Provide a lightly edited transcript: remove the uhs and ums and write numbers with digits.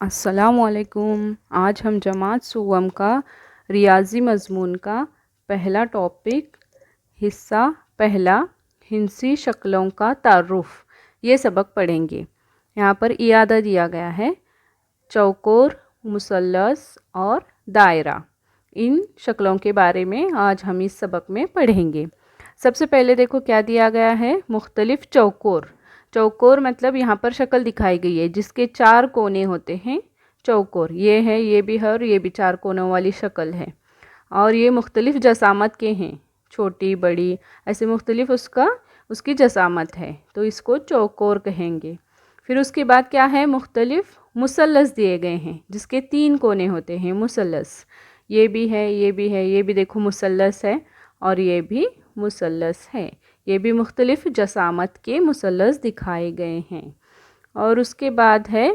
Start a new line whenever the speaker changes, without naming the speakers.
अस्सलामुअलैकुम। आज हम जमात सुवम का रियाज़ी मज़मून का पहला टॉपिक हिस्सा पहला हिंसी शक्लों का तारुफ़ ये सबक पढ़ेंगे। यहाँ पर इयादा दिया गया है चौकोर, मुसल्लस और दायरा। इन शक्लों के बारे में आज हम इस सबक में पढ़ेंगे। सबसे पहले देखो क्या दिया गया है, मुख्तलिफ चौकोर। चौकोर मतलब यहाँ पर शक्ल दिखाई गई है जिसके 4 कोने होते हैं, चौकोर। ये है, ये भी है और ये भी 4 कोनों वाली शक्ल है। और ये मुख्तलिफ जसामत के हैं, छोटी बड़ी ऐसे मुख्तलिफ उसकी जसामत है, तो इसको चौकोर कहेंगे। फिर उसके बाद क्या है, मुख्तलिफ मुसल्लस दिए गए हैं जिसके 3 कोने होते हैं, मुसल्लस। ये भी है, ये भी है, ये भी देखो मुसल्लस है और ये भी मुसल्लस है। ये भी मुख्तलिफ जसामत के मुसल्लस दिखाए गए हैं। और उसके बाद है